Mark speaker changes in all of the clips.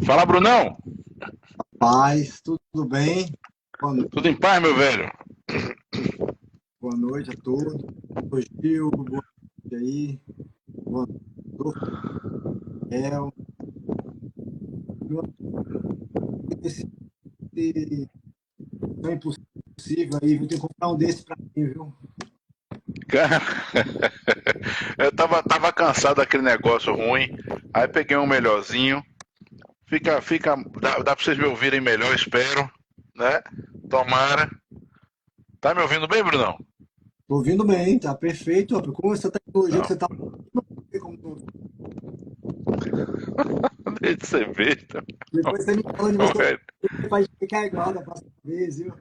Speaker 1: Fala, Brunão.
Speaker 2: Paz, tudo bem? Boa no-
Speaker 1: Tudo em paz, meu velho?
Speaker 2: Boa noite a todos. Oi, Gil, boa noite aí. Boa noite, Rafael. Meu amigo, esse sonho impossível aí, viu? Tem que comprar um desse pra mim, viu?
Speaker 1: Cara, eu tava cansado daquele negócio ruim. Aí peguei um melhorzinho. Dá pra vocês me ouvirem melhor, espero, né? Tomara. Tá me ouvindo bem, Brunão?
Speaker 2: Tô ouvindo bem, tá perfeito, rapaz. Com essa tecnologia que
Speaker 1: Não,
Speaker 2: você tá não sei como
Speaker 1: deixa de ser besta.
Speaker 2: depois você me fala de
Speaker 1: Ô,
Speaker 2: você
Speaker 1: velho.
Speaker 2: faz ficar igual da próxima vez, viu?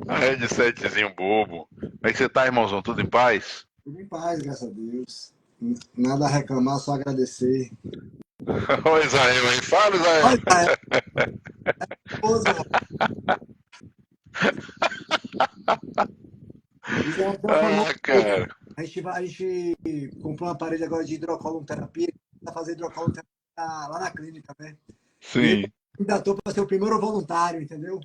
Speaker 1: A headsetzinho bobo. Como é que você tá, irmãozão? Tudo em paz?
Speaker 2: Tudo em paz, graças a Deus. Nada a reclamar, só agradecer.
Speaker 1: Ô, Israel, aí. Fala, Israel.
Speaker 2: Olha, esposa, isso é uma famosa.
Speaker 1: Ah, cara.
Speaker 2: A gente comprou um aparelho agora de hidrocolonterapia, para fazer hidrocolonterapia lá na clínica, né? E ele
Speaker 1: Sim.
Speaker 2: me candidatou para ser o primeiro voluntário, entendeu?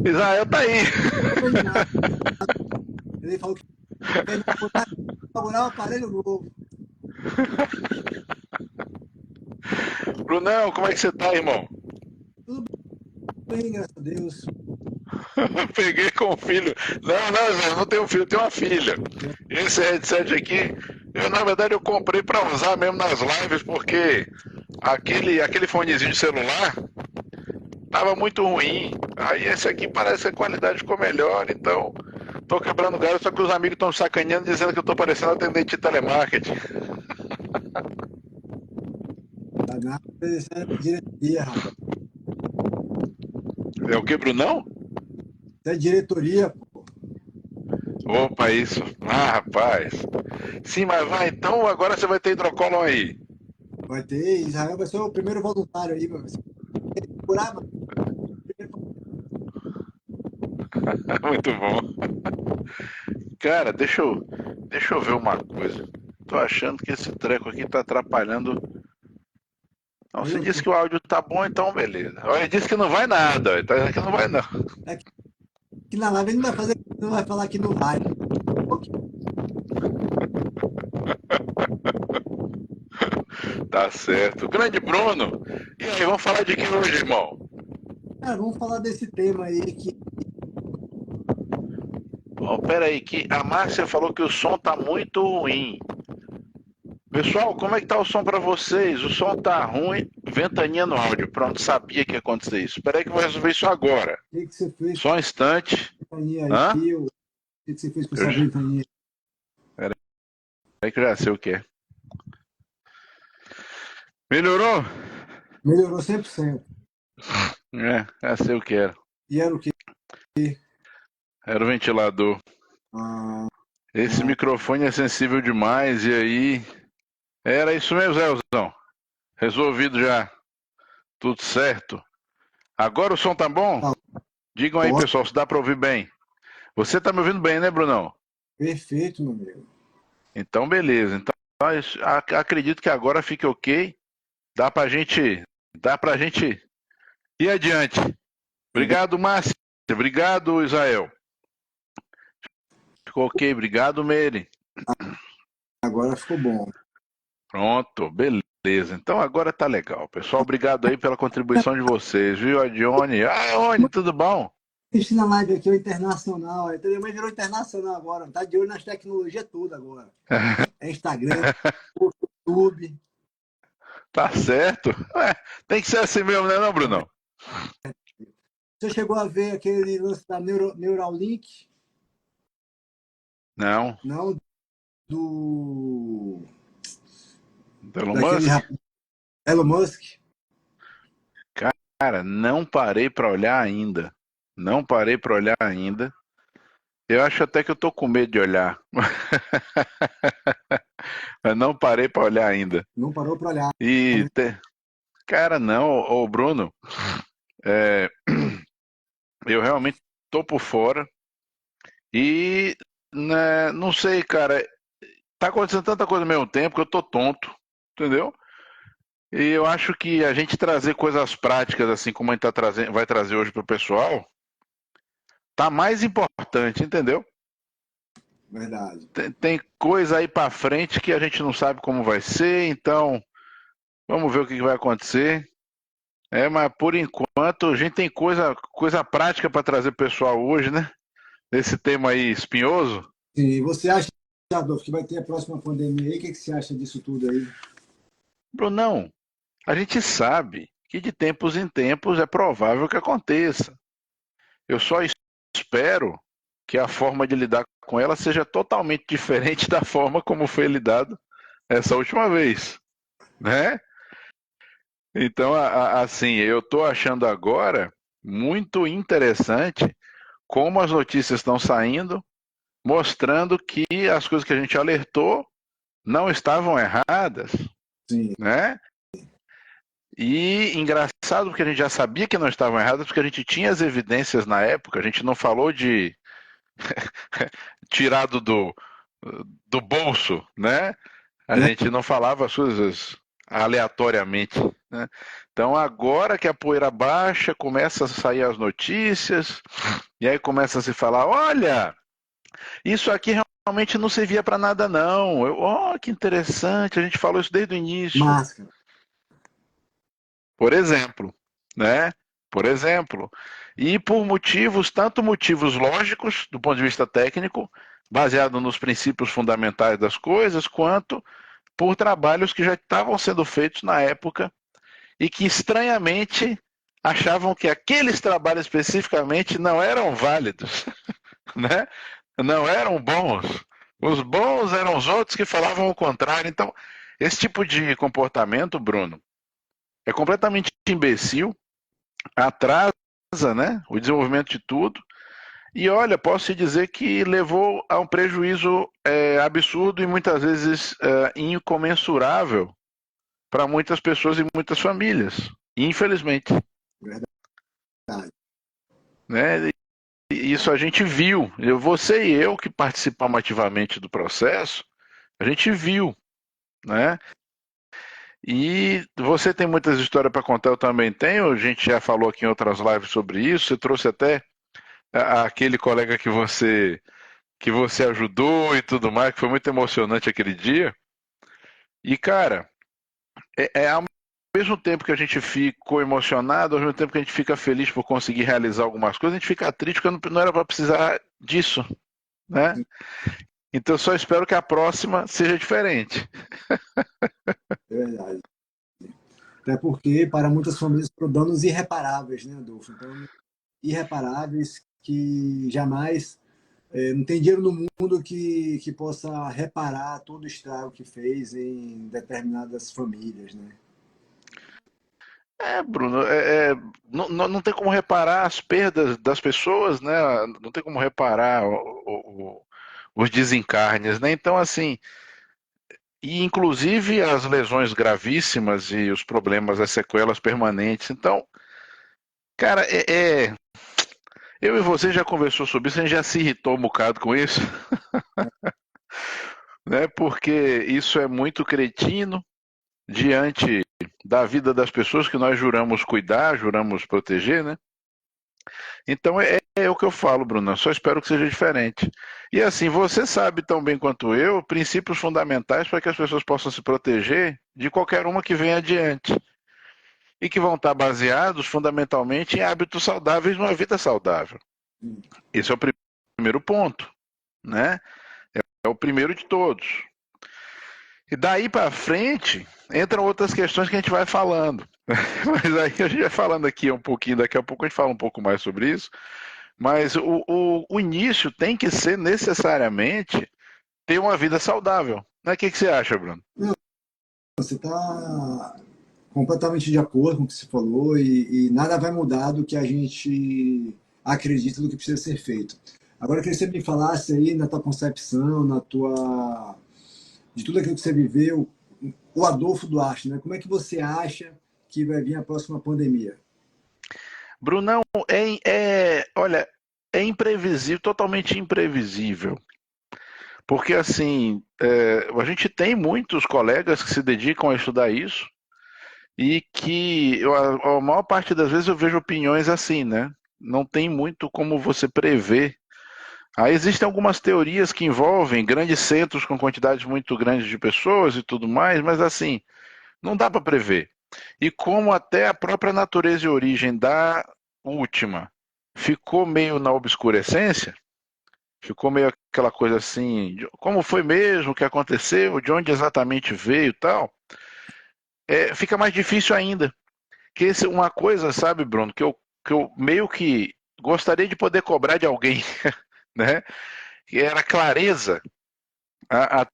Speaker 1: Israel tá aí.
Speaker 2: Super animado. Ele falou que quer inaugurar um aparelho novo.
Speaker 1: Brunão, como é que você tá, irmão?
Speaker 2: Tudo bem, graças a Deus.
Speaker 1: Peguei com o filho. Não, não, eu não tenho filho, eu tenho uma filha. Esse headset aqui, na verdade eu comprei para usar mesmo nas lives, porque aquele fonezinho de celular tava muito ruim. Aí esse aqui parece que a qualidade ficou melhor, então tô quebrando galho, só que os amigos estão sacaneando dizendo que eu tô parecendo atendente de telemarketing.
Speaker 2: Tá na diretoria, rapaz.
Speaker 1: É o que, Brunão?
Speaker 2: Isso é diretoria, pô.
Speaker 1: Opa, isso. Ah, rapaz. Sim, mas vai, então agora você vai ter hidrocolon aí.
Speaker 2: Vai ter, Israel vai ser o primeiro voluntário aí, meu. Se procurar, mano,
Speaker 1: Muito bom. Cara, deixa eu ver uma coisa. Tô achando que esse treco aqui tá atrapalhando. Não, você
Speaker 2: eu
Speaker 1: disse
Speaker 2: tô.
Speaker 1: que o áudio tá bom, então beleza. Olha, disse que não vai nada, ó. Tá dizendo que não vai não.
Speaker 2: Aqui na live ele não vai fazer, não vai falar que não vai.
Speaker 1: Tá certo. Grande Bruno. E aí, vamos falar de que hoje, irmão?
Speaker 2: Cara, vamos falar desse tema aí que
Speaker 1: Bom, pera aí, que a Márcia falou que o som tá muito ruim. Pessoal, como é que tá o som pra vocês? O som tá ruim, ventania no áudio. Pronto, sabia que ia acontecer isso. Pera aí que eu vou resolver isso agora.
Speaker 2: que você fez com
Speaker 1: Só um instante.
Speaker 2: a ventania
Speaker 1: Hã?
Speaker 2: aí? O que você fez com
Speaker 1: Eu
Speaker 2: essa
Speaker 1: já...
Speaker 2: ventania?
Speaker 1: Pera aí que eu já sei o que é. Melhorou?
Speaker 2: Melhorou 100%.
Speaker 1: É, já sei o que era.
Speaker 2: E era o quê?
Speaker 1: Era o ventilador.
Speaker 2: Ah,
Speaker 1: Esse
Speaker 2: ah,
Speaker 1: microfone é sensível demais, e aí. Era isso mesmo, Zéuzão. Resolvido já. Tudo certo. Agora o som tá bom?
Speaker 2: tá
Speaker 1: Digam aí,
Speaker 2: ótimo,
Speaker 1: pessoal, se dá pra ouvir bem. Você tá me ouvindo bem, né, Brunão?
Speaker 2: perfeito, meu amigo.
Speaker 1: Então, beleza. Então, acredito que agora fique ok. Dá pra gente. Dá pra gente ir adiante.
Speaker 2: Agora,
Speaker 1: Obrigado, Márcia. Obrigado, Israel. Ficou ok. Obrigado, Meire.
Speaker 2: agora ficou bom.
Speaker 1: Pronto, beleza. Então agora tá legal. Pessoal, obrigado aí pela contribuição de vocês, viu, Adione? Ah, Adione, tudo bom?
Speaker 2: Assistindo a live aqui, o internacional, entendeu? Mas virou internacional agora. Tá de olho nas tecnologias tudo agora. É Instagram, YouTube.
Speaker 1: Tá certo. Ué, tem que ser assim mesmo, né, não, Brunão?
Speaker 2: Você chegou a ver aquele lance da Neuralink?
Speaker 1: Não.
Speaker 2: Não, do
Speaker 1: Elon
Speaker 2: daquele
Speaker 1: Musk?
Speaker 2: Elon Musk.
Speaker 1: Cara, não parei pra olhar ainda. Não parei pra olhar ainda. Eu acho até que eu tô com medo de olhar. Eu não parei pra olhar ainda.
Speaker 2: Não parou para olhar,
Speaker 1: E,
Speaker 2: né?
Speaker 1: cara, não, ô Bruno, é, eu realmente tô por fora e né, não sei, cara, tá acontecendo tanta coisa ao mesmo tempo que eu tô tonto, entendeu? E eu acho que a gente trazer coisas práticas, assim como a gente vai trazer hoje pro pessoal, tá mais importante, entendeu?
Speaker 2: Verdade.
Speaker 1: Tem coisa aí pra frente que a gente não sabe como vai ser, então vamos ver o que vai acontecer. Mas por enquanto a gente tem coisa prática para trazer pro pessoal hoje, né? Esse tema aí espinhoso.
Speaker 2: Sim, você acha, Adolfo, que vai ter a próxima pandemia aí? O que você acha disso tudo aí?
Speaker 1: Brunão, a gente sabe que de tempos em tempos é provável que aconteça. Eu só espero que a forma de lidar com ela seja totalmente diferente da forma como foi lidado essa última vez, né? Então, assim, eu estou achando agora muito interessante como as notícias estão saindo, mostrando que as coisas que a gente alertou não estavam erradas,
Speaker 2: Sim,
Speaker 1: né? E engraçado porque a gente já sabia que não estavam erradas, porque a gente tinha as evidências na época, a gente não falou de tirado do bolso, né? A
Speaker 2: né?
Speaker 1: gente não falava as coisas aleatoriamente, né? Então agora que a poeira baixa, começa a sair as notícias, e aí começa a se falar, olha, isso aqui realmente não servia para nada não. Que interessante, a gente falou isso desde o início.
Speaker 2: Máscara.
Speaker 1: Por exemplo, né? Por exemplo. E por motivos, tanto motivos lógicos, do ponto de vista técnico, baseado nos princípios fundamentais das coisas, quanto por trabalhos que já estavam sendo feitos na época e que estranhamente achavam que aqueles trabalhos especificamente não eram válidos, né? Não eram bons. Os bons eram os outros que falavam o contrário. Então, esse tipo de comportamento, Bruno, é completamente imbecil, atrasa, né, o desenvolvimento de tudo. E olha, posso te dizer que levou a um prejuízo absurdo e muitas vezes incomensurável para muitas pessoas e muitas famílias, infelizmente.
Speaker 2: Verdade.
Speaker 1: Né? E isso a gente viu. Você e eu que participamos ativamente do processo, a gente viu, né? E você tem muitas histórias para contar, eu também tenho. A gente já falou aqui em outras lives sobre isso. Você trouxe até aquele colega que você ajudou e tudo mais, que foi muito emocionante aquele dia. E cara, ao mesmo tempo que a gente ficou emocionado, ao mesmo tempo que a gente fica feliz por conseguir realizar algumas coisas, a gente fica triste porque não era para precisar disso, né? Então eu só espero que a próxima seja diferente.
Speaker 2: É verdade. Até porque, para muitas famílias, foram danos irreparáveis, né, Adolfo? Então, irreparáveis que jamais. Não tem dinheiro no mundo que possa reparar todo o estrago que fez em determinadas famílias, né?
Speaker 1: Bruno, não tem como reparar as perdas das pessoas, né? Não tem como reparar os desencarnes, né? Então, assim, e inclusive as lesões gravíssimas e os problemas, as sequelas permanentes. Então, cara, eu e você já conversou sobre isso, a gente já se irritou um bocado com isso, né? Porque isso é muito cretino diante da vida das pessoas que nós juramos cuidar, juramos proteger, né? Então é o que eu falo, Bruno. Eu só espero que seja diferente. E assim, você sabe tão bem quanto eu princípios fundamentais para que as pessoas possam se proteger de qualquer uma que venha adiante. E que vão estar baseados fundamentalmente em hábitos saudáveis numa vida saudável. Esse é o primeiro ponto, né? É o primeiro de todos. E daí para frente entram outras questões que a gente vai falando. Mas aí a gente vai falando aqui um pouquinho, daqui a pouco a gente fala um pouco mais sobre isso. Mas o início tem que ser necessariamente ter uma vida saudável. Né? O que você acha, Bruno?
Speaker 2: Não, você está completamente de acordo com o que você falou e nada vai mudar do que a gente acredita do que precisa ser feito. Agora, eu queria que você me falasse aí na tua concepção, de tudo aquilo que você viveu, o Adolfo Duarte, né? Como é que você acha que vai vir a próxima pandemia?
Speaker 1: Brunão, olha, é imprevisível, totalmente imprevisível. Porque, assim, a gente tem muitos colegas que se dedicam a estudar isso e que a maior parte das vezes eu vejo opiniões assim, né? Não tem muito como você prever. Aí existem algumas teorias que envolvem grandes centros com quantidades muito grandes de pessoas e tudo mais, mas assim, não dá para prever. E como até a própria natureza e origem da última ficou meio na obscurecência, ficou meio aquela coisa assim, como foi mesmo, o que aconteceu, de onde exatamente veio e tal, fica mais difícil ainda. Que esse, uma coisa, sabe, Bruno, que eu meio que gostaria de poder cobrar de alguém, né? Que era clareza, a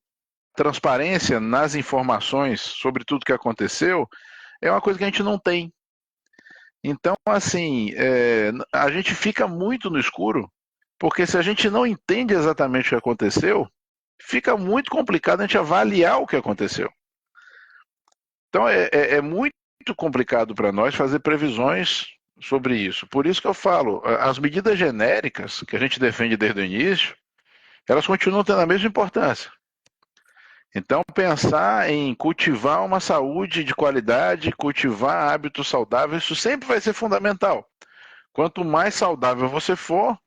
Speaker 1: transparência nas informações sobre tudo que aconteceu, é uma coisa que a gente não tem. Então, assim, a gente fica muito no escuro, porque se a gente não entende exatamente o que aconteceu, fica muito complicado a gente avaliar o que aconteceu. Então, é muito complicado para nós fazer previsões sobre isso. Por isso que eu falo, as medidas genéricas que a gente defende desde o início, elas continuam tendo a mesma importância. Então, pensar em cultivar uma saúde de qualidade, cultivar hábitos saudáveis, isso sempre vai ser fundamental. Quanto mais saudável você for,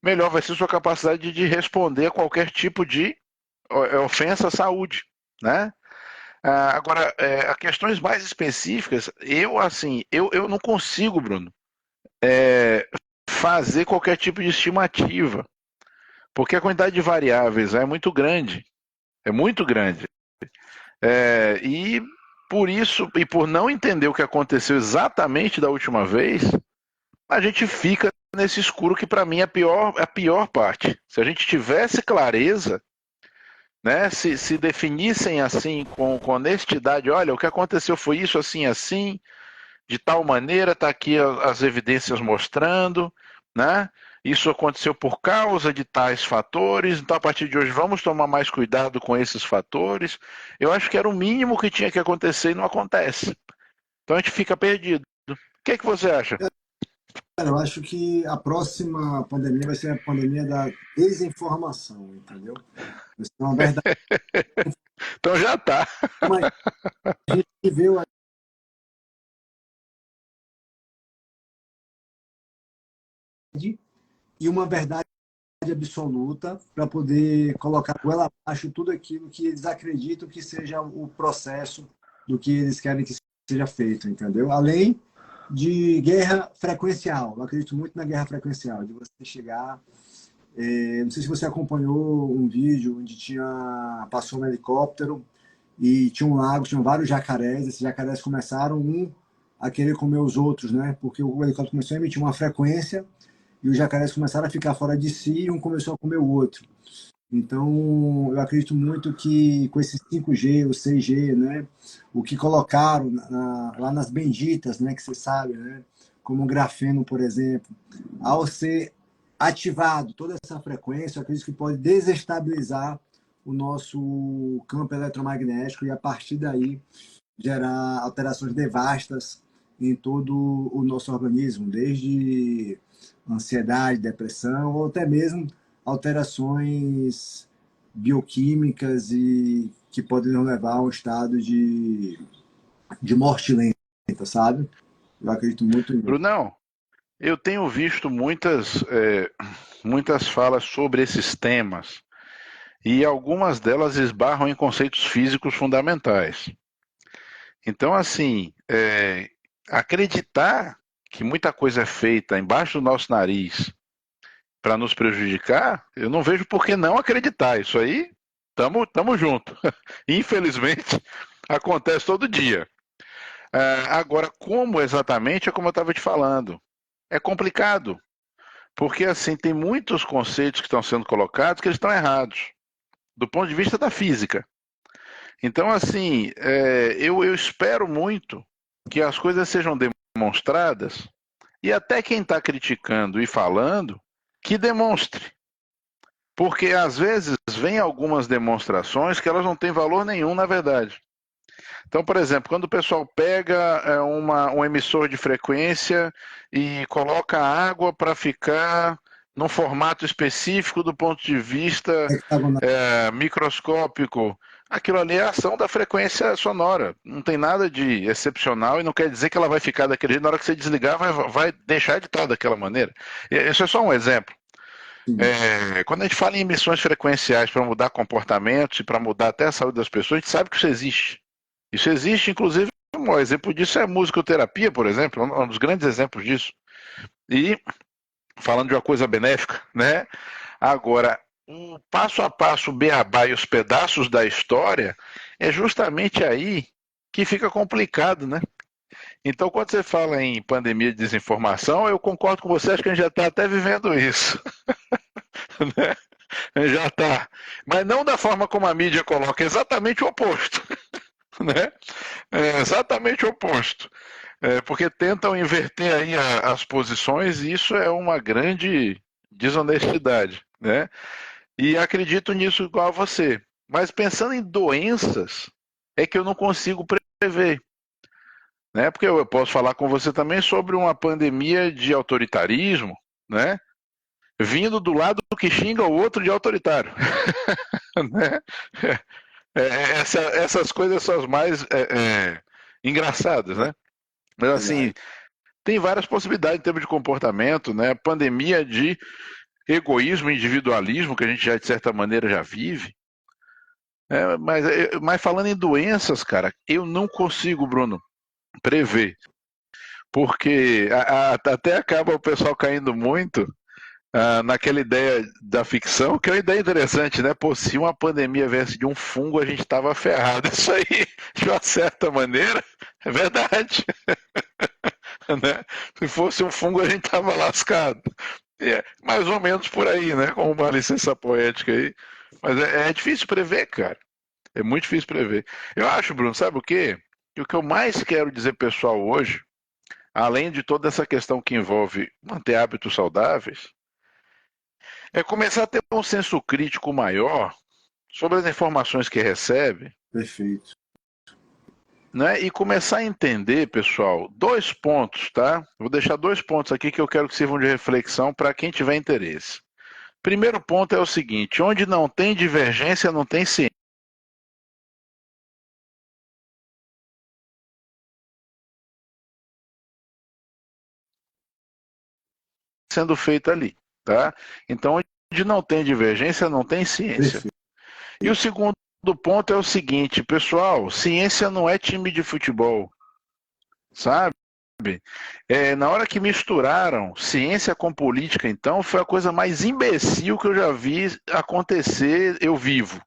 Speaker 1: melhor vai ser sua capacidade de responder a qualquer tipo de ofensa à saúde, né? Agora, a questões mais específicas, eu não consigo, Bruno, fazer qualquer tipo de estimativa, porque a quantidade de variáveis é muito grande. E por isso, e por não entender o que aconteceu exatamente da última vez, a gente fica nesse escuro que para mim é a pior parte. Se a gente tivesse clareza, né, se definissem assim com honestidade, olha, o que aconteceu foi isso, assim, assim, de tal maneira, está aqui as evidências mostrando, né? Isso aconteceu por causa de tais fatores, então a partir de hoje vamos tomar mais cuidado com esses fatores. Eu acho que era o mínimo que tinha que acontecer e não acontece. Então a gente fica perdido. O que é que você acha?
Speaker 2: Cara, eu acho que a próxima pandemia vai ser a pandemia da desinformação, entendeu? Vai ser uma verdade.
Speaker 1: Então já está.
Speaker 2: Mas a gente viveu aí e uma verdade absoluta para poder colocar goela abaixo tudo aquilo que eles acreditam que seja o processo do que eles querem que seja feito, entendeu? Além de guerra frequencial. Eu acredito muito na guerra frequencial, de você chegar. Não sei se você acompanhou um vídeo onde passou um helicóptero e tinha um lago, tinham vários jacarés. Esses jacarés começaram a querer comer os outros, né? Porque o helicóptero começou a emitir uma frequência e os jacarés começaram a ficar fora de si e um começou a comer o outro. Então, eu acredito muito que com esses 5G, o 6G, né, o que colocaram lá nas benditas, né, que você sabe, né, como o grafeno, por exemplo, ao ser ativado toda essa frequência, eu acredito que pode desestabilizar o nosso campo eletromagnético e, a partir daí, gerar alterações devastas em todo o nosso organismo, desde ansiedade, depressão, ou até mesmo alterações bioquímicas e que podem nos levar a um estado de morte lenta, sabe? Eu acredito muito nisso.
Speaker 1: Brunão, eu tenho visto muitas falas sobre esses temas e algumas delas esbarram em conceitos físicos fundamentais. Então, assim, acreditar que muita coisa é feita embaixo do nosso nariz para nos prejudicar, eu não vejo por que não acreditar. Isso aí, tamo junto. Infelizmente, acontece todo dia. Agora, como exatamente é como eu estava te falando. É complicado, porque assim tem muitos conceitos que estão sendo colocados que eles estão errados, do ponto de vista da física. Então, assim, eu espero muito que as coisas sejam demonstradas e até quem está criticando e falando, que demonstre. Porque às vezes vem algumas demonstrações que elas não têm valor nenhum na verdade. Então, por exemplo, quando o pessoal pega um emissor de frequência e coloca água para ficar num formato específico do ponto de vista
Speaker 2: Hexagonal.
Speaker 1: microscópico. Aquilo ali é a ação da frequência sonora. Não tem nada de excepcional e não quer dizer que ela vai ficar daquele jeito. Na hora que você desligar, vai deixar de estar daquela maneira. Isso é só um exemplo.
Speaker 2: Sim.
Speaker 1: Quando a gente fala em emissões frequenciais para mudar comportamentos e para mudar até a saúde das pessoas, a gente sabe que isso existe. Isso existe, inclusive, um exemplo disso é a musicoterapia, por exemplo, um dos grandes exemplos disso. E falando de uma coisa benéfica, né? Agora, o passo a passo, o beabá e os pedaços da história é justamente aí que fica complicado, né? Então, quando você fala em pandemia de desinformação, eu concordo com você, acho que a gente já está até vivendo isso. Né? Já está. Mas não da forma como a mídia coloca, é exatamente o oposto. Né? É exatamente o oposto. Porque tentam inverter aí as posições e isso é uma grande desonestidade. Né? E acredito nisso igual a você. Mas pensando em doenças, é que eu não consigo prever. Né? Porque eu posso falar com você também sobre uma pandemia de autoritarismo, né? Vindo do lado que xinga o outro de autoritário. Né? Essas coisas são as mais engraçadas, né? Mas
Speaker 2: Verdade.
Speaker 1: assim, tem várias possibilidades em termos de comportamento, né? Pandemia de egoísmo, individualismo, que a gente já de certa maneira já vive. Mas falando em doenças, cara, eu não consigo, Bruno, prever. Porque até acaba o pessoal caindo muito naquela ideia da ficção, que é uma ideia interessante, né? Pô, se uma pandemia viesse de um fungo, a gente estava ferrado. Isso aí, de uma certa maneira, é verdade. Né? Se fosse um fungo, a gente estava lascado. Mais ou menos por aí, né? Com uma licença poética aí. Mas é difícil prever, cara. É muito difícil prever. Eu acho, Bruno, sabe o quê? Que o que eu mais quero dizer pessoal hoje, além de toda essa questão que envolve manter hábitos saudáveis, é começar a ter um senso crítico maior sobre as informações que recebe,
Speaker 2: Perfeito.
Speaker 1: né? E começar a entender, pessoal, dois pontos, tá? Vou deixar dois pontos aqui que eu quero que sirvam de reflexão para quem tiver interesse. Primeiro ponto é o seguinte: onde não tem divergência, não tem ciência sendo feita ali, tá? Então, onde não tem divergência, não tem ciência.
Speaker 2: Perfeito.
Speaker 1: E o segundo ponto é o seguinte, pessoal: ciência não é time de futebol, sabe? Na hora que misturaram ciência com política, então, foi a coisa mais imbecil que eu já vi acontecer, eu vivo,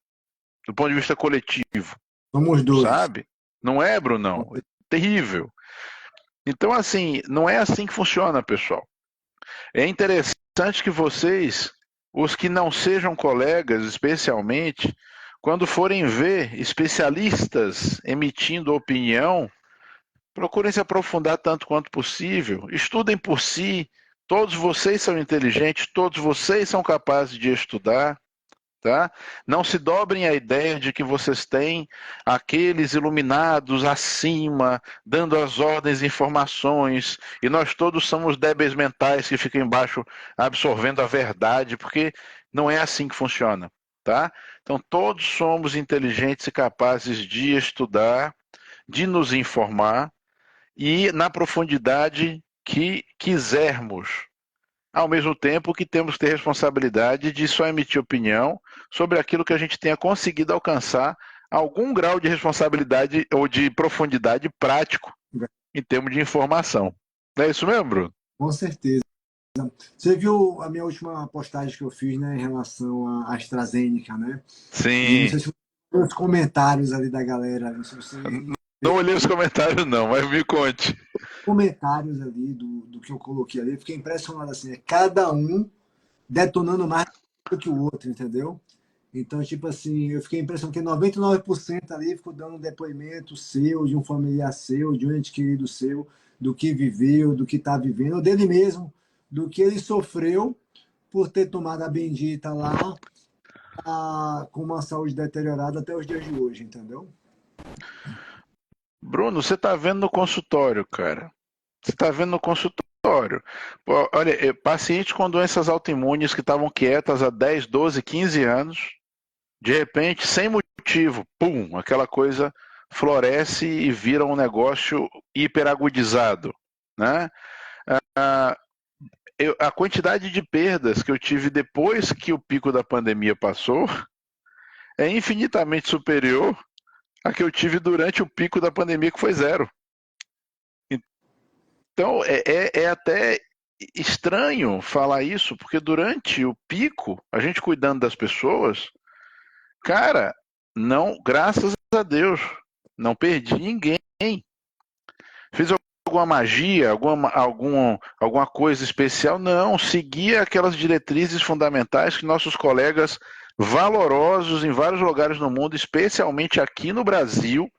Speaker 1: do ponto de vista coletivo,
Speaker 2: Somos dois.
Speaker 1: sabe? Não é, Brunão? É terrível. Então, assim, não é assim que funciona, pessoal. É interessante que vocês, os que não sejam colegas, especialmente, quando forem ver especialistas emitindo opinião, procurem se aprofundar tanto quanto possível, estudem por si, todos vocês são inteligentes, todos vocês são capazes de estudar, tá? Não se dobrem à ideia de que vocês têm aqueles iluminados acima, dando as ordens e informações, e nós todos somos débeis mentais que ficam embaixo absorvendo a verdade, porque não é assim que funciona, tá? Então todos somos inteligentes e capazes de estudar, de nos informar, e na profundidade que quisermos. Ao mesmo tempo que temos que ter responsabilidade de só emitir opinião sobre aquilo que a gente tenha conseguido alcançar algum grau de responsabilidade ou de profundidade prático em termos de informação. Não é isso mesmo, Bruno?
Speaker 2: Com certeza. Você viu a minha última postagem que eu fiz, né, em relação à AstraZeneca, né? E não
Speaker 1: Sim.
Speaker 2: sei se você viu os comentários ali da galera, não sei se você
Speaker 1: Não olhei os comentários não, mas me conte.
Speaker 2: comentários ali do que eu coloquei ali, eu fiquei impressionado assim, cada um detonando mais do que o outro, entendeu? Então, tipo assim, eu fiquei impressionado que 99% ali ficou dando um depoimento seu, de um familiar seu, de um ente querido seu, do que viveu, do que está vivendo, ou dele mesmo, do que ele sofreu por ter tomado a bendita lá, com uma saúde deteriorada até os dias de hoje, entendeu?
Speaker 1: Bruno, você está vendo no consultório, cara. Você está vendo no consultório. consultório. Pô, olha, pacientes com doenças autoimunes que estavam quietas há 10, 12, 15 anos, de repente, sem motivo, pum, aquela coisa floresce e vira um negócio hiperagudizado, né? Ah, a quantidade de perdas que eu tive depois que o pico da pandemia passou é infinitamente superior à que eu tive durante o pico da pandemia, que foi zero. Então, é até estranho falar isso, porque durante o pico, a gente cuidando das pessoas, cara, não, graças a Deus, não perdi ninguém. Fiz alguma magia, alguma coisa especial? Não, seguia aquelas diretrizes fundamentais que nossos colegas valorosos em vários lugares no mundo, especialmente aqui no Brasil,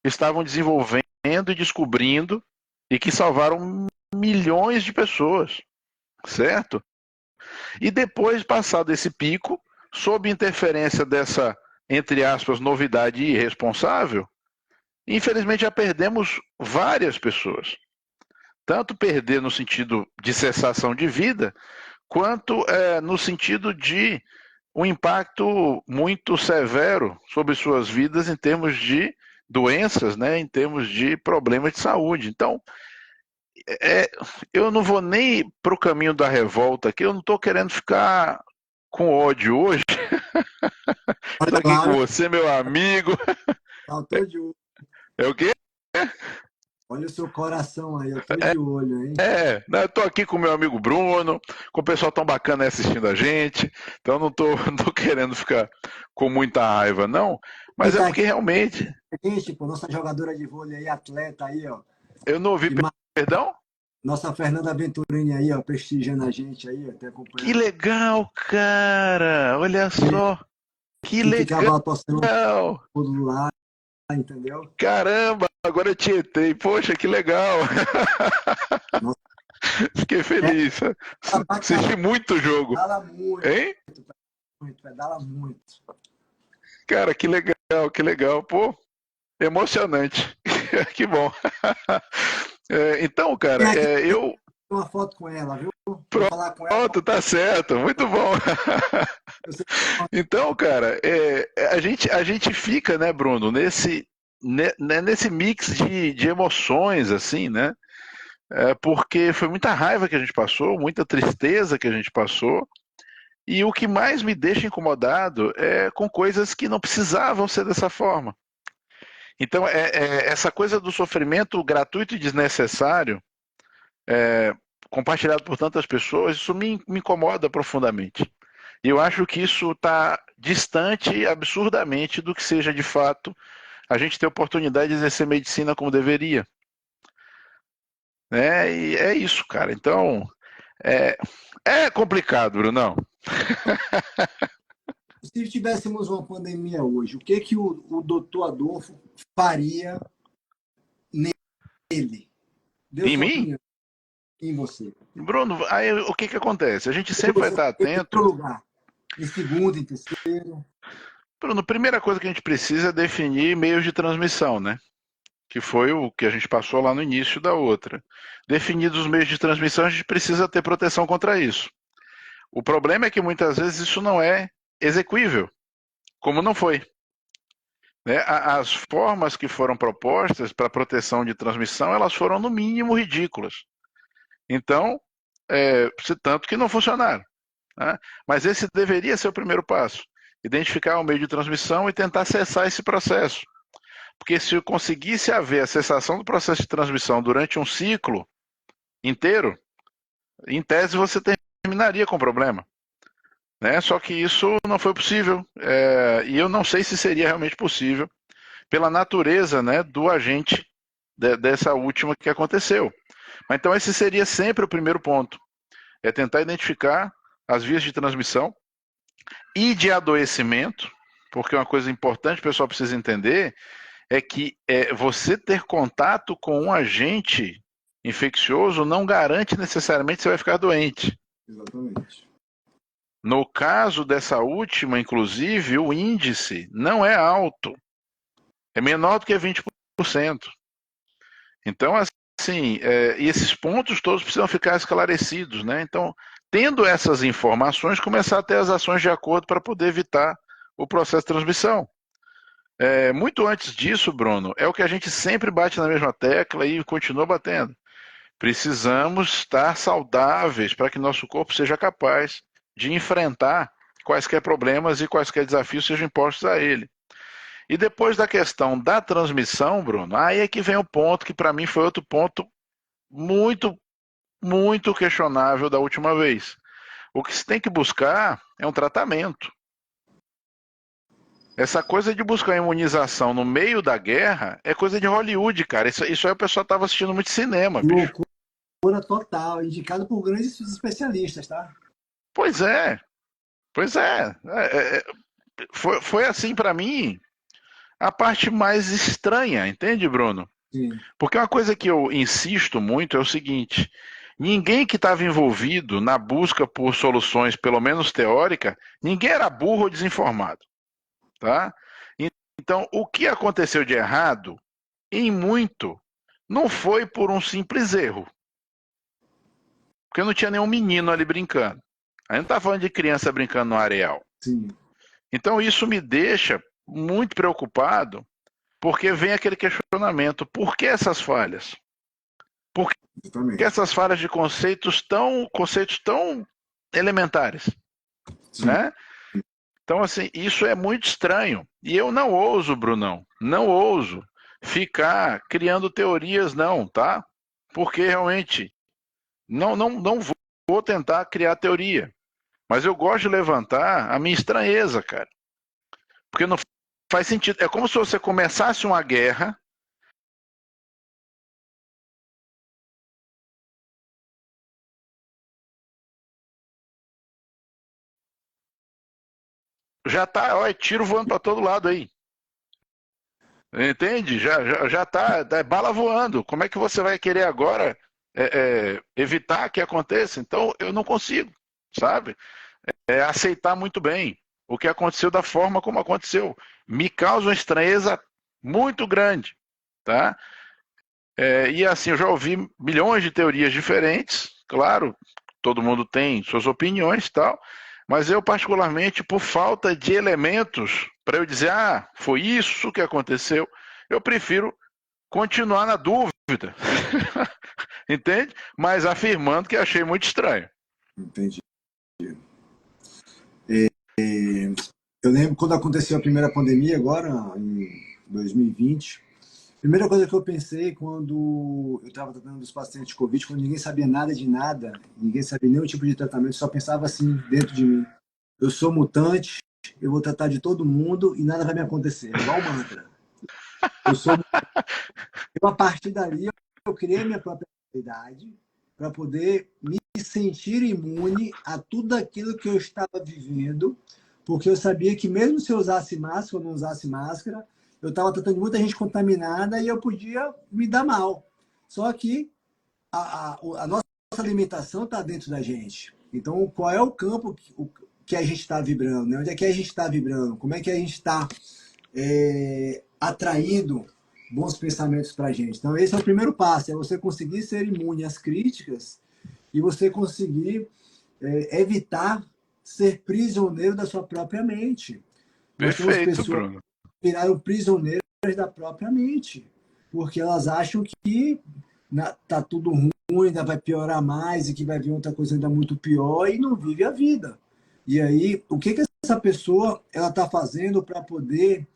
Speaker 1: estavam desenvolvendo e descobrindo e que salvaram milhões de pessoas, certo? E depois, passado esse pico, sob interferência dessa, entre aspas, novidade irresponsável, infelizmente já perdemos várias pessoas. Tanto perder no sentido de cessação de vida, quanto no sentido de um impacto muito severo sobre suas vidas em termos de doenças, né, em termos de problemas de saúde. Então, é, eu não vou nem para o caminho da revolta aqui, eu não estou querendo ficar com ódio hoje. Estou
Speaker 2: Olha
Speaker 1: aqui
Speaker 2: lá,
Speaker 1: com você, meu amigo.
Speaker 2: eu tô de olho.
Speaker 1: É o quê?
Speaker 2: Olha o seu coração aí, eu tô de olho, hein?
Speaker 1: Né, eu tô aqui com o meu amigo Bruno, com o pessoal tão bacana aí assistindo a gente, então não tô, não tô querendo ficar com muita raiva, não,
Speaker 2: Quem
Speaker 1: mas é
Speaker 2: tá
Speaker 1: porque
Speaker 2: aqui,
Speaker 1: realmente
Speaker 2: gente, pô, nossa jogadora de vôlei aí, atleta aí, ó.
Speaker 1: eu não ouvi,
Speaker 2: E
Speaker 1: perdão?
Speaker 2: nossa Fernanda Venturini aí, ó, prestigiando a gente aí, ó, te
Speaker 1: Que
Speaker 2: acompanhando.
Speaker 1: legal, cara, olha só, que
Speaker 2: E
Speaker 1: legal,
Speaker 2: ficava torcendo do lado, entendeu?
Speaker 1: caramba, agora eu tietei, poxa, que legal,
Speaker 2: Nossa,
Speaker 1: fiquei feliz,
Speaker 2: ela pra
Speaker 1: assisti muito o jogo,
Speaker 2: pedala muito,
Speaker 1: hein?
Speaker 2: pedala muito.
Speaker 1: Cara, que legal, pô, emocionante, que bom. Então, cara,
Speaker 2: Tem aqui
Speaker 1: eu.
Speaker 2: uma foto com ela, viu? Vou falar com ela.
Speaker 1: Pronto, tá certo, muito bom.
Speaker 2: Eu sei
Speaker 1: Então, cara, a gente fica, né, Bruno, nesse mix de emoções, assim, né? Porque foi muita raiva que a gente passou, muita tristeza que a gente passou, e o que mais me deixa incomodado é com coisas que não precisavam ser dessa forma. Então, essa coisa do sofrimento gratuito e desnecessário, compartilhado por tantas pessoas, isso me incomoda profundamente. E eu acho que isso está distante absurdamente do que seja de fato a gente ter oportunidade de exercer medicina como deveria. Né? E é isso, cara. Então, é, é complicado, Brunão.
Speaker 2: se tivéssemos uma pandemia hoje, o que que o doutor Adolfo faria nele? Dê
Speaker 1: Em
Speaker 2: sua
Speaker 1: mim,
Speaker 2: opinião em você.
Speaker 1: Bruno, aí o que acontece? A gente
Speaker 2: Se
Speaker 1: sempre vai
Speaker 2: você
Speaker 1: estar
Speaker 2: em
Speaker 1: atento.
Speaker 2: primeiro lugar, em segundo, em terceiro.
Speaker 1: Bruno, a primeira coisa que a gente precisa é definir meios de transmissão, né? Que foi o que a gente passou lá no início da outra. Definidos os meios de transmissão, a gente precisa ter proteção contra isso. O problema é que muitas vezes isso não é execuível, como não foi. Né? As formas que foram propostas para proteção de transmissão, elas foram no mínimo ridículas. Então, tanto que não funcionaram. Né? Mas esse deveria ser o primeiro passo. Identificar o meio de transmissão e tentar cessar esse processo. Porque se eu conseguisse haver a cessação do processo de transmissão durante um ciclo inteiro, em tese você terminaria com o problema. Né? Só que isso não foi possível. E eu não sei se seria realmente possível pela natureza, né, do agente dessa última que aconteceu. Mas então esse seria sempre o primeiro ponto. É tentar identificar as vias de transmissão e de adoecimento, porque uma coisa importante que o pessoal precisa entender é que você ter contato com um agente infeccioso não garante necessariamente que você vai ficar doente.
Speaker 2: Exatamente.
Speaker 1: No caso dessa última, inclusive, o índice não é alto. É menor do que 20%. Então, assim, e esses pontos todos precisam ficar esclarecidos, né? Então, tendo essas informações, começar a ter as ações de acordo para poder evitar o processo de transmissão. Muito antes disso, Bruno, é o que a gente sempre bate na mesma tecla e continua batendo. Precisamos estar saudáveis para que nosso corpo seja capaz de enfrentar quaisquer problemas e quaisquer desafios sejam impostos a ele. E depois da questão da transmissão, Bruno, aí é que vem o ponto que para mim foi outro ponto muito, muito questionável da última vez. O que se tem que buscar é um tratamento. Essa coisa de buscar imunização no meio da guerra é coisa de Hollywood, cara. Isso aí o pessoal estava assistindo muito cinema, bicho.
Speaker 2: Loucura total, indicado por grandes especialistas, tá?
Speaker 1: Pois é, pois é. Foi assim para mim a parte mais estranha, entende, Bruno?
Speaker 2: Sim,
Speaker 1: Porque uma coisa que eu insisto muito é o seguinte: ninguém que estava envolvido na busca por soluções, pelo menos teórica, ninguém era burro ou desinformado, tá? Então, o que aconteceu de errado, em muito, não foi por um simples erro, porque não tinha nenhum menino ali brincando. A gente não está falando de criança brincando no areal.
Speaker 2: sim,
Speaker 1: Então, isso me deixa muito preocupado, porque vem aquele questionamento: por que essas falhas? Por que
Speaker 2: exatamente.
Speaker 1: essas falhas de conceitos tão elementares,
Speaker 2: Sim,
Speaker 1: né? Então, assim, isso é muito estranho. E eu não ouso, Brunão, não ouso ficar criando teorias, não, tá? Porque realmente não vou tentar criar teoria. Mas eu gosto de levantar a minha estranheza, cara. Porque não faz sentido. É como se você começasse uma guerra. Já tá, ó, tiro voando para todo lado aí. Entende? Já tá, bala voando. Como é que você vai querer agora evitar que aconteça? Então, eu não consigo, sabe? Aceitar muito bem o que aconteceu da forma como aconteceu. Me causa uma estranheza muito grande, tá? E assim, eu já ouvi milhões de teorias diferentes, claro, todo mundo tem suas opiniões e tal, mas eu particularmente, por falta de elementos para eu dizer, foi isso que aconteceu, eu prefiro continuar na dúvida, entende? Mas afirmando que achei muito estranho.
Speaker 2: entendi. Eu lembro quando aconteceu a primeira pandemia, agora, em 2020. A primeira coisa que eu pensei quando eu estava tratando dos pacientes de Covid, quando ninguém sabia nada de nada, ninguém sabia nenhum tipo de tratamento, só pensava assim dentro de mim: eu sou mutante, eu vou tratar de todo mundo e nada vai me acontecer. É igual um mantra. Eu sou. Eu, a partir dali, eu criei minha própria realidade para poder me sentir imune a tudo aquilo que eu estava vivendo, porque eu sabia que mesmo se eu usasse máscara ou não usasse máscara, eu estava tratando de muita gente contaminada e eu podia me dar mal. Só que a nossa limitação está dentro da gente. Então, qual é o campo que a gente está vibrando? Né? Onde é que a gente está vibrando? Como é que a gente está atraindo bons pensamentos para a gente? Então, esse é o primeiro passo, é você conseguir ser imune às críticas e você conseguir evitar ser prisioneiro da sua própria mente. Nós temos
Speaker 1: Perfeito,
Speaker 2: pessoas
Speaker 1: Bruno.
Speaker 2: que viraram prisioneiras da própria mente, porque elas acham que tá tudo ruim, ainda vai piorar mais e que vai vir outra coisa ainda muito pior e não vive a vida. E aí, o que essa pessoa ela está fazendo para poder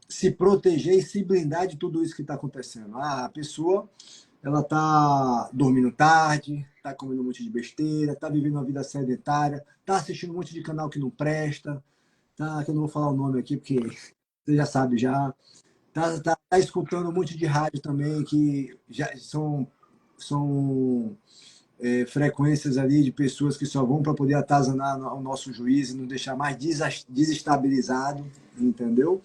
Speaker 2: se proteger e se blindar de tudo isso que está acontecendo? A pessoa ela está dormindo tarde, está comendo um monte de besteira, está vivendo uma vida sedentária, está assistindo um monte de canal que não presta, tá? Que eu não vou falar o nome aqui porque você já sabe já. Tá escutando um monte de rádio também que já são frequências ali de pessoas que só vão para poder atazanar o nosso juízo e não deixar mais desestabilizado, entendeu?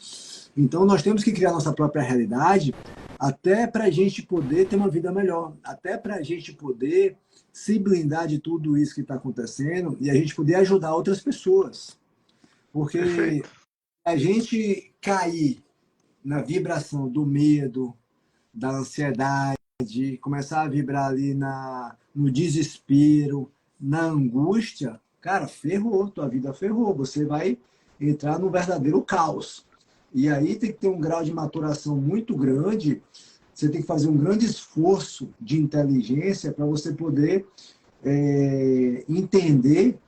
Speaker 2: Então nós temos que criar nossa própria realidade até para a gente poder ter uma vida melhor, até para a gente poder se blindar de tudo isso que está acontecendo e a gente poder ajudar outras pessoas. Porque
Speaker 1: Perfeito.
Speaker 2: a gente cair na vibração do medo, da ansiedade, começar a vibrar ali no desespero, na angústia, cara, ferrou, tua vida ferrou. Você vai entrar num verdadeiro caos. E aí tem que ter um grau de maturação muito grande, você tem que fazer um grande esforço de inteligência para você poder entender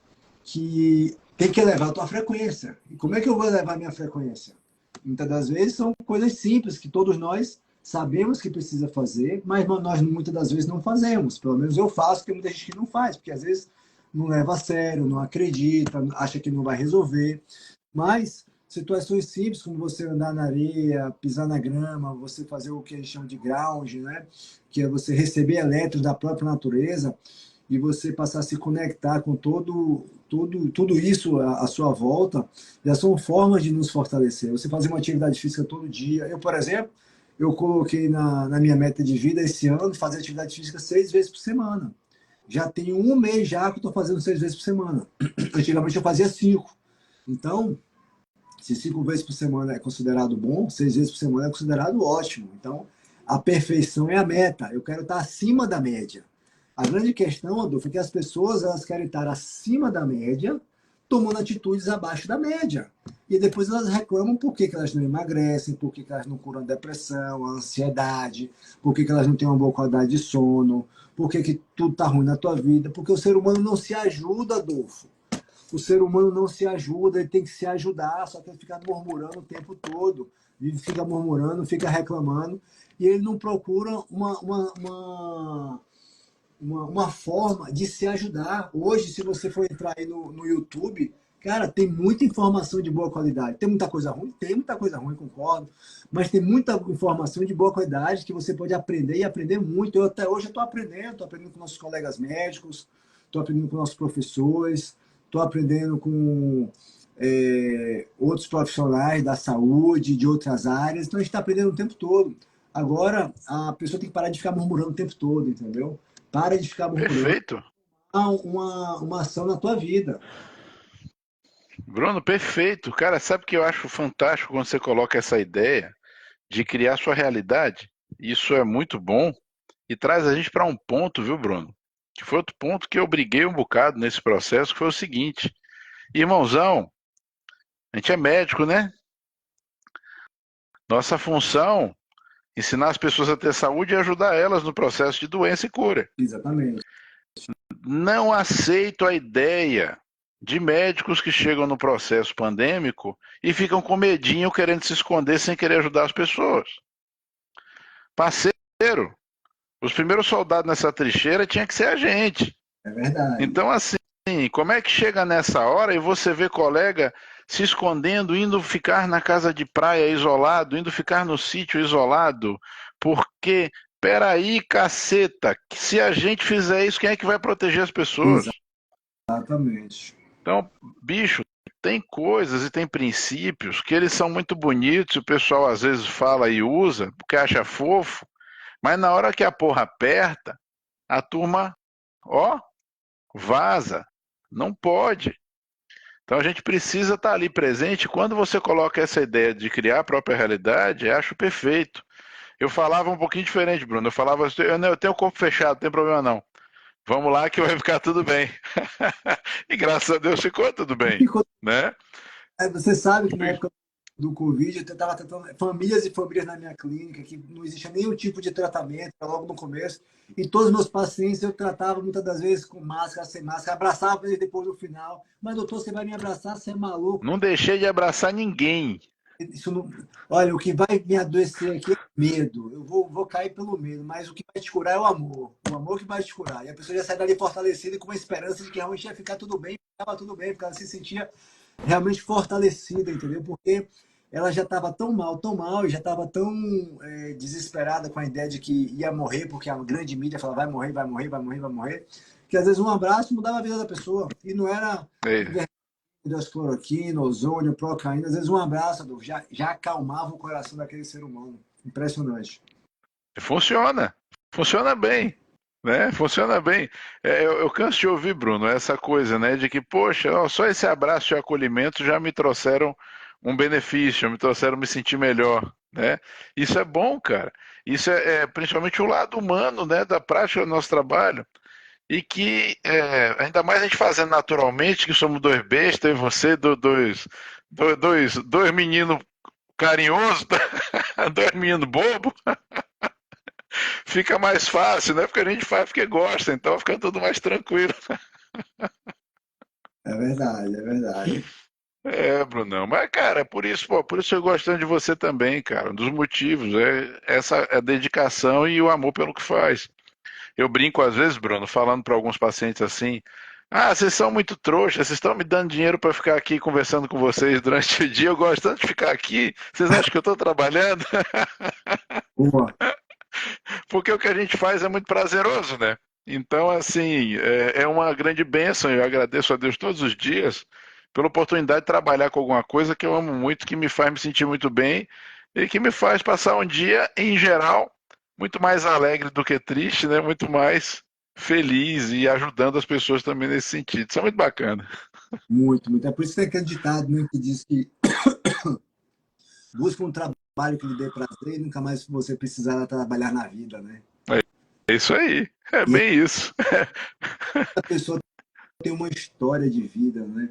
Speaker 2: que tem que elevar a tua frequência. E como é que eu vou elevar a minha frequência? Muitas das vezes são coisas simples que todos nós sabemos que precisa fazer, mas nós muitas das vezes não fazemos. Pelo menos eu faço, porque muita gente que não faz, porque às vezes não leva a sério, não acredita, acha que não vai resolver. Mas situações simples, como você andar na areia, pisar na grama, você fazer o que a gente chama de ground, né? Que é você receber elétrons da própria natureza e você passar a se conectar com tudo isso à sua volta, já são formas de nos fortalecer. Você fazer uma atividade física todo dia. Eu, por exemplo, eu coloquei na minha meta de vida esse ano fazer atividade física 6 vezes por semana. Já tenho um mês já que eu estou fazendo 6 vezes por semana. Antigamente eu fazia 5. Então, se 5 vezes por semana é considerado bom, 6 vezes por semana é considerado ótimo. Então, a perfeição é a meta. Eu quero estar acima da média. A grande questão, Adolfo, é que as pessoas elas querem estar acima da média, tomando atitudes abaixo da média. E depois elas reclamam por que elas não emagrecem, por que elas não curam a depressão, a ansiedade, por que elas não têm uma boa qualidade de sono, por que tudo está ruim na tua vida. Porque o ser humano não se ajuda, Adolfo. O ser humano não se ajuda, ele tem que se ajudar, só que ele fica murmurando o tempo todo. Ele fica murmurando, fica reclamando, e ele não procura uma forma de se ajudar. Hoje, se você for entrar aí no YouTube, cara, tem muita informação de boa qualidade. Tem muita coisa ruim? Tem muita coisa ruim, concordo. Mas tem muita informação de boa qualidade que você pode aprender e aprender muito. Eu até hoje estou aprendendo com nossos colegas médicos, estou aprendendo com nossos professores, estou aprendendo com outros profissionais da saúde, de outras áreas. Então a gente está aprendendo o tempo todo. Agora, a pessoa tem que parar de ficar murmurando o tempo todo, entendeu? Para de ficar murmurando
Speaker 1: Perfeito.
Speaker 2: uma ação na tua vida.
Speaker 1: Bruno, perfeito. Cara, sabe o que eu acho fantástico quando você coloca essa ideia de criar sua realidade? Isso é muito bom e traz a gente para um ponto, viu, Bruno? Que foi outro ponto que eu briguei um bocado nesse processo, que foi o seguinte: irmãozão, a gente é médico, né? Nossa função é ensinar as pessoas a ter saúde e ajudar elas no processo de doença e cura.
Speaker 2: Exatamente.
Speaker 1: Não aceito a ideia de médicos que chegam no processo pandêmico e ficam com medinho querendo se esconder sem querer ajudar as pessoas. Parceiro, os primeiros soldados nessa trincheira tinha que ser a gente.
Speaker 2: É verdade.
Speaker 1: Então, assim, como é que chega nessa hora e você vê colega se escondendo, indo ficar na casa de praia isolado, indo ficar no sítio isolado? Porque, peraí, caceta, que se a gente fizer isso, quem é que vai proteger as pessoas?
Speaker 2: Exatamente.
Speaker 1: Então, bicho, tem coisas e tem princípios que eles são muito bonitos, o pessoal às vezes fala e usa, porque acha fofo, mas na hora que a porra aperta, a turma, ó, vaza. Não pode. Então a gente precisa estar ali presente. Quando você coloca essa ideia de criar a própria realidade, eu acho perfeito. Eu falava um pouquinho diferente, Bruno. Eu falava assim, eu tenho o corpo fechado, não tem problema não. Vamos lá que vai ficar tudo bem. E graças a Deus ficou tudo bem, né?
Speaker 2: Você sabe que na época do Covid, eu estava tratando famílias e famílias na minha clínica, que não existia nenhum tipo de tratamento, logo no começo. E todos os meus pacientes eu tratava muitas das vezes com máscara, sem máscara, abraçava eles depois no final. Mas, doutor, você vai me abraçar? Você é maluco?
Speaker 1: Não deixei de abraçar ninguém.
Speaker 2: Isso não... Olha, o que vai me adoecer aqui é medo. Eu vou cair pelo medo, mas o que vai te curar é o amor. O amor que vai te curar. E a pessoa já sai dali fortalecida e com uma esperança de que realmente ia ficar tudo bem, ficava tudo bem, porque ela se sentia realmente fortalecida, entendeu? Porque ela já estava tão mal, e já estava tão desesperada com a ideia de que ia morrer, porque a grande mídia falava vai morrer, vai morrer, vai morrer, vai morrer, que às vezes um abraço mudava a vida da pessoa. E não era cloroquina, ozônio, procaína, às vezes um abraço, Adolfo, já acalmava o coração daquele ser humano. Impressionante.
Speaker 1: Funciona. Funciona bem. Né? Funciona bem. Eu canso de ouvir, Bruno, essa coisa, né? De que, poxa, ó, só esse abraço e acolhimento já me trouxeram um benefício, me trouxeram me sentir melhor. né? Isso é bom, cara. Isso é principalmente o lado humano, né, da prática do nosso trabalho. E que, ainda mais a gente fazendo naturalmente, que somos dois bestas, eu e você, dois meninos carinhosos, dois meninos bobos, fica mais fácil, né? Porque a gente faz porque gosta, então fica tudo mais tranquilo.
Speaker 2: É verdade, é verdade.
Speaker 1: É, Brunão. Mas, cara, por isso, pô, por isso eu gostando de você também, cara. Um dos motivos é essa a dedicação e o amor pelo que faz. Eu brinco às vezes, Bruno, falando para alguns pacientes assim: ah, vocês são muito trouxas, vocês estão me dando dinheiro para ficar aqui conversando com vocês durante o dia. Eu gosto tanto de ficar aqui. Vocês acham que eu estou trabalhando?
Speaker 2: Boa.
Speaker 1: Porque o que a gente faz é muito prazeroso, né? Então, assim, é uma grande bênção. Eu agradeço a Deus todos os dias pela oportunidade de trabalhar com alguma coisa que eu amo muito, que me faz me sentir muito bem e que me faz passar um dia, em geral, muito mais alegre do que triste, né? Muito mais feliz e ajudando as pessoas também nesse sentido. Isso é muito bacana.
Speaker 2: Muito, muito. É por isso que tem aquele ditado, né, que diz que busca um trabalho que lhe dê prazer e nunca mais você precisará trabalhar na vida, né?
Speaker 1: É isso aí. É
Speaker 2: E
Speaker 1: bem isso.
Speaker 2: essa pessoa tem uma história de vida, né?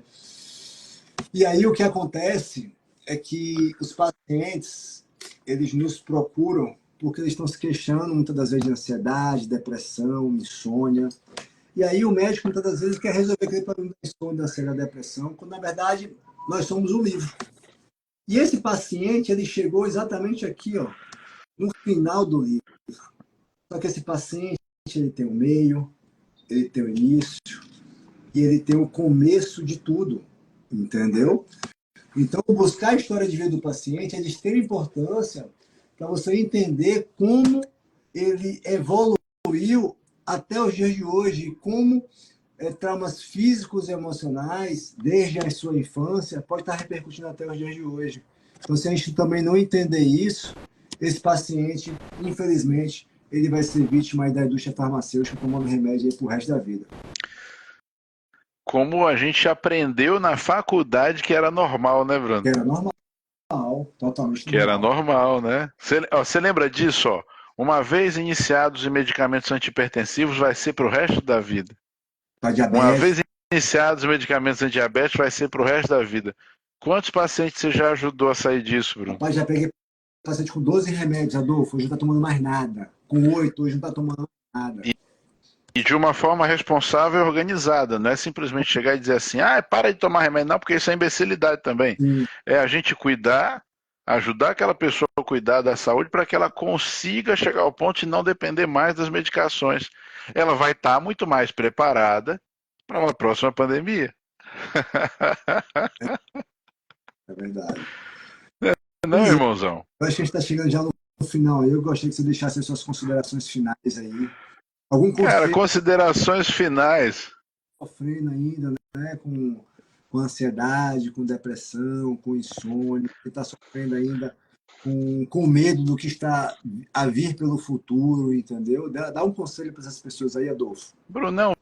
Speaker 2: E aí o que acontece é que os pacientes, eles nos procuram porque eles estão se queixando muitas das vezes de ansiedade, depressão, insônia. E aí o médico muitas das vezes quer resolver aquele problema da insônia, da ansiedade, da depressão, quando na verdade nós somos o livro. E esse paciente, ele chegou exatamente aqui, ó, no final do livro. Só que esse paciente, ele tem o meio, ele tem o início e ele tem o começo de tudo, entendeu? Então, buscar a história de vida do paciente é de extrema importância para você entender como ele evoluiu até os dias de hoje, como traumas físicos e emocionais, desde a sua infância, pode estar repercutindo até os dias de hoje. Então, se a gente também não entender isso, esse paciente, infelizmente, ele vai ser vítima da indústria farmacêutica tomando remédio para o resto da vida.
Speaker 1: Como a gente aprendeu na faculdade que era normal, né,
Speaker 2: Que
Speaker 1: Bruno?
Speaker 2: era normal, totalmente
Speaker 1: Que era
Speaker 2: normal.
Speaker 1: normal, né? Você lembra disso, ó? Uma vez iniciados em medicamentos antihipertensivos, vai ser para o resto da vida.
Speaker 2: Para
Speaker 1: Uma
Speaker 2: diabetes,
Speaker 1: vez iniciados em medicamentos antidiabetes, vai ser para o resto da vida. Quantos pacientes você já ajudou a sair disso, Bruno?
Speaker 2: rapaz, já peguei paciente com 12 remédios, Adolfo, hoje não está tomando mais nada. Com 8, hoje não está tomando mais nada.
Speaker 1: E, e de uma forma responsável e organizada. Não é simplesmente chegar e dizer assim, ah, para de tomar remédio, não, porque isso é imbecilidade também.
Speaker 2: Sim,
Speaker 1: É a gente cuidar, ajudar aquela pessoa a cuidar da saúde para que ela consiga chegar ao ponto de não depender mais das medicações. Ela vai estar muito mais preparada para uma próxima pandemia.
Speaker 2: é verdade.
Speaker 1: Não,
Speaker 2: Pois é,
Speaker 1: irmãozão?
Speaker 2: eu acho que a gente está chegando já no final. Eu gostaria que você deixasse as suas considerações finais aí. Algum
Speaker 1: Cara,
Speaker 2: conselho
Speaker 1: considerações finais.
Speaker 2: sofrendo ainda, né? Com ansiedade, com depressão, com insônia, que está sofrendo ainda com medo do que está a vir pelo futuro, entendeu? Dá um conselho para essas pessoas aí, Adolfo.
Speaker 1: Brunão,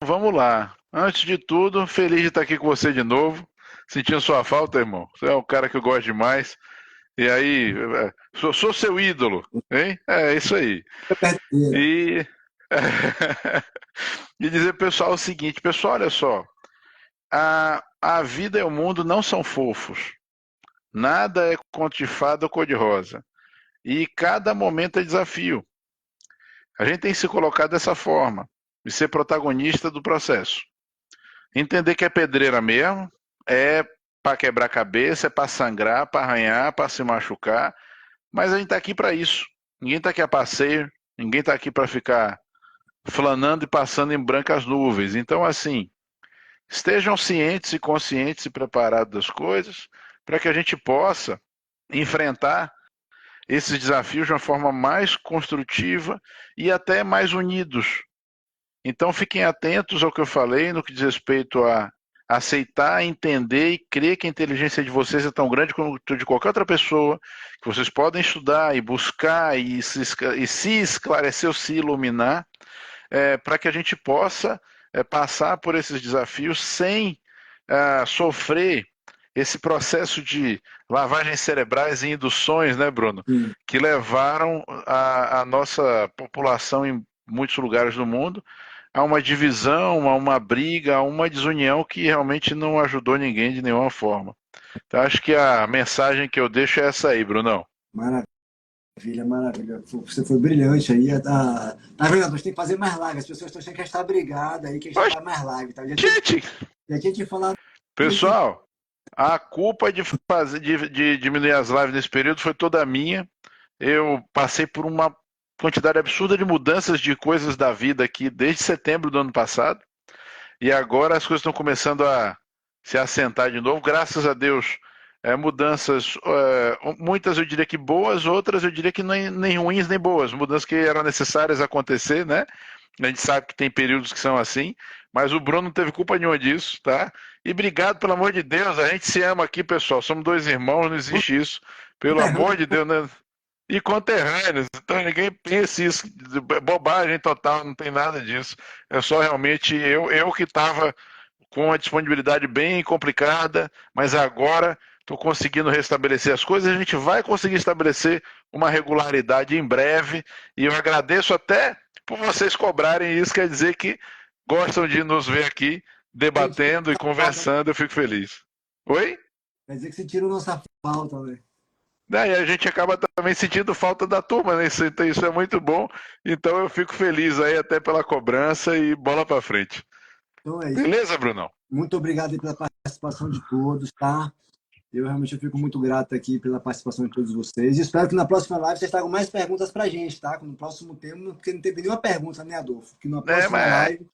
Speaker 1: vamos lá. Antes de tudo, feliz de estar aqui com você de novo. Sentindo sua falta, irmão. Você é um cara que eu gosto demais. E aí, sou seu ídolo, hein? É isso aí.
Speaker 2: Perdeira.
Speaker 1: E, e dizer pro pessoal o seguinte, pessoal, olha só, a vida e o mundo não são fofos. Nada é conto de fada ou cor-de-rosa. E cada momento é desafio. A gente tem que se colocar dessa forma e ser protagonista do processo. Entender que é pedreira mesmo, é para quebrar cabeça, é para sangrar, para arranhar, para se machucar, mas a gente está aqui para isso. Ninguém está aqui a passeio, ninguém está aqui para ficar flanando e passando em brancas nuvens. Então, assim, estejam cientes e conscientes e preparados das coisas para que a gente possa enfrentar esses desafios de uma forma mais construtiva e até mais unidos. Então fiquem atentos ao que eu falei no que diz respeito a aceitar, entender e crer que a inteligência de vocês é tão grande quanto de qualquer outra pessoa, que vocês podem estudar e buscar e se esclarecer ou se iluminar, para que a gente possa passar por esses desafios sem sofrer esse processo de lavagem cerebrais e induções, né, Bruno?
Speaker 2: Sim.
Speaker 1: Que levaram a nossa população em muitos lugares do mundo a uma divisão, a uma briga, a uma desunião que realmente não ajudou ninguém de nenhuma forma. Então, acho que a mensagem que eu deixo é essa aí, Brunão.
Speaker 2: Maravilha, maravilha. Você foi brilhante aí. Tá vendo? A gente tem que fazer mais live. As pessoas estão achando que a gente tá brigado aí, que a gente não
Speaker 1: Oxe,
Speaker 2: faz mais live, tá?
Speaker 1: gente,
Speaker 2: Já tinha te falado isso.
Speaker 1: pessoal, a culpa de diminuir as lives nesse período foi toda minha. Eu passei por uma quantidade absurda de mudanças de coisas da vida aqui desde setembro do ano passado. E agora as coisas estão começando a se assentar de novo, graças a Deus. Mudanças, muitas eu diria que boas, outras eu diria que nem ruins nem boas, mudanças que eram necessárias acontecer, né? A gente sabe que tem períodos que são assim, mas o Bruno não teve culpa nenhuma disso, tá? E obrigado, pelo amor de Deus, a gente se ama aqui, pessoal. Somos dois irmãos, não existe isso. Pelo amor de Deus, né? E conterrâneos, então ninguém pense isso, bobagem total, não tem nada disso. É só realmente eu que estava com a disponibilidade bem complicada, mas agora estou conseguindo restabelecer as coisas. A gente vai conseguir estabelecer uma regularidade em breve, e eu agradeço até por vocês cobrarem isso, quer dizer que gostam de nos ver aqui debatendo e conversando, eu fico feliz. Oi?
Speaker 2: Quer dizer que você tirou nossa falta, né?
Speaker 1: E a gente acaba também sentindo falta da turma, né? Isso é muito bom. Então eu fico feliz aí até pela cobrança e bola para frente.
Speaker 2: Então é isso.
Speaker 1: Beleza, Brunão?
Speaker 2: Muito obrigado aí pela participação de todos, tá? Eu fico muito grato aqui pela participação de todos vocês. E espero que na próxima live vocês tragam mais perguntas pra gente, tá? No próximo tema, porque não teve nenhuma pergunta, né, Adolfo? Que na próxima
Speaker 1: Mas
Speaker 2: live.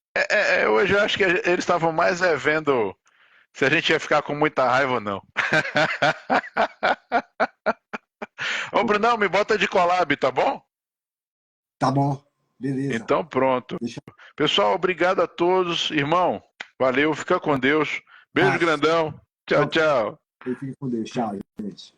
Speaker 1: hoje eu acho que eles estavam mais vendo se a gente ia ficar com muita raiva ou não. Ô, Brunão, me bota de collab, tá bom?
Speaker 2: Tá bom, beleza.
Speaker 1: Então pronto. Pessoal, obrigado a todos. Irmão, valeu, fica com Deus. Beijo grandão. Tchau, tchau.
Speaker 2: Fique com Deus. Tchau, gente.